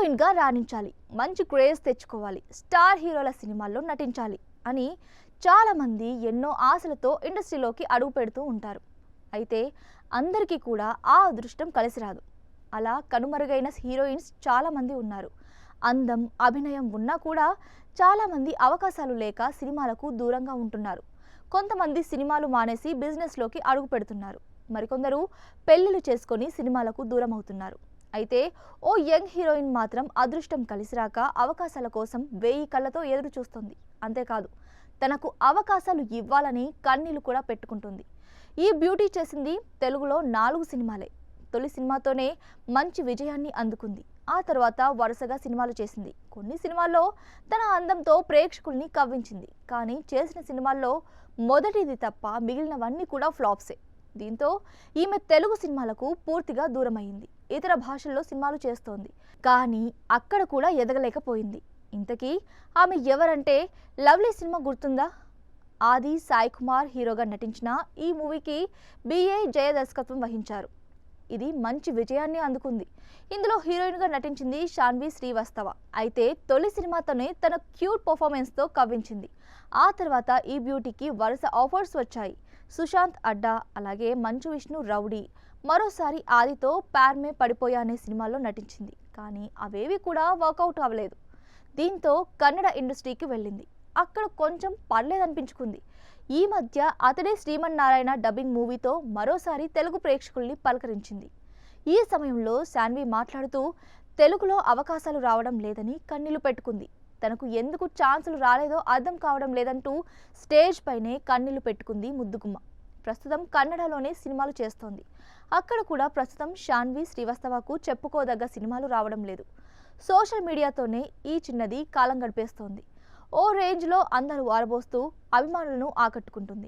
హీరోయిన్గా రాణించాలి, మంచి క్రేజ్ తెచ్చుకోవాలి, స్టార్ హీరోల సినిమాల్లో నటించాలి అని చాలామంది ఎన్నో ఆశలతో ఇండస్ట్రీలోకి అడుగు పెడుతూ ఉంటారు. అయితే అందరికీ కూడా ఆ అదృష్టం కలిసి రాదు. అలా కనుమరుగైన హీరోయిన్స్ చాలామంది ఉన్నారు. అందం, అభినయం ఉన్నా కూడా చాలామంది అవకాశాలు లేక సినిమాలకు దూరంగా ఉంటున్నారు. కొంతమంది సినిమాలు మానేసి బిజినెస్లోకి అడుగు పెడుతున్నారు. మరికొందరు పెళ్లిళ్ళు చేసుకొని సినిమాలకు దూరం అవుతున్నారు. అయితే ఓ యంగ్ హీరోయిన్ మాత్రం అదృష్టం కలిసిరాక అవకాశాల కోసం 1000 కళ్ళతో ఎదురు చూస్తుంది. అంతేకాదు, తనకు అవకాశాలు ఇవ్వాలని కన్నీళ్లు కూడా పెట్టుకుంటుంది. ఈ బ్యూటీ చేసింది తెలుగులో 4 సినిమాలే. తొలి సినిమాతోనే మంచి విజయాన్ని అందుకుంది. ఆ తర్వాత వరుసగా సినిమాలు చేసింది. కొన్ని సినిమాల్లో తన అందంతో ప్రేక్షకుల్ని కవ్వించింది. కానీ చేసిన సినిమాల్లో మొదటిది తప్ప మిగిలినవన్నీ కూడా ఫ్లాప్సే. దీంతో ఈమె తెలుగు సినిమాలకు పూర్తిగా దూరమైంది. ఇతర భాషల్లో సినిమాలు చేస్తోంది, కానీ అక్కడ కూడా ఎదగలేకపోయింది. ఇంతకీ ఆమె ఎవరంటే, లవ్లీ సినిమా గుర్తుందా? ఆది సాయి కుమార్ హీరోగా నటించిన ఈ మూవీకి బిఏ జయ దర్శకత్వం వహించారు. ఇది మంచి విజయాన్ని అందుకుంది. ఇందులో హీరోయిన్గా నటించింది శాన్వి శ్రీవాస్తవ. అయితే తొలి సినిమాతోనే తన క్యూట్ పర్ఫార్మెన్స్తో కవ్వించింది. ఆ తర్వాత ఈ బ్యూటీకి వరుస ఆఫర్స్ వచ్చాయి. సుశాంత్ అడ్డా, అలాగే మంచు విష్ణు రౌడీ, మరోసారి ఆదితో ప్యార్మే పడిపోయా అనే సినిమాల్లో నటించింది. కానీ అవేవి కూడా వర్కౌట్ అవ్వలేదు. దీంతో కన్నడ ఇండస్ట్రీకి వెళ్ళింది. అక్కడ కొంచెం పర్లేదనిపించుకుంది. ఈ మధ్య అతడే శ్రీమన్నారాయణ డబ్బింగ్ మూవీతో మరోసారి తెలుగు ప్రేక్షకుల్ని పలకరించింది. ఈ సమయంలో శాన్వి మాట్లాడుతూ తెలుగులో అవకాశాలు రావడం లేదని కన్నీళ్లు పెట్టుకుంది. తనకు ఎందుకు ఛాన్సులు రాలేదో అర్థం కావడం లేదంటూ స్టేజ్ పైనే కన్నీళ్లు పెట్టుకుంది ముద్దుగుమ్మ. ప్రస్తుతం కన్నడలోనే సినిమాలు చేస్తోంది. అక్కడ కూడా ప్రస్తుతం శాన్వి శ్రీవాస్తవకు చెప్పుకోదగ్గ సినిమాలు రావడం లేదు. సోషల్ మీడియాతోనే ఈ చిన్నది కాలం గడిపేస్తోంది. ఓ రేంజ్లో అందరూ ఆరబోస్తూ అభిమానులను ఆకట్టుకుంటుంది.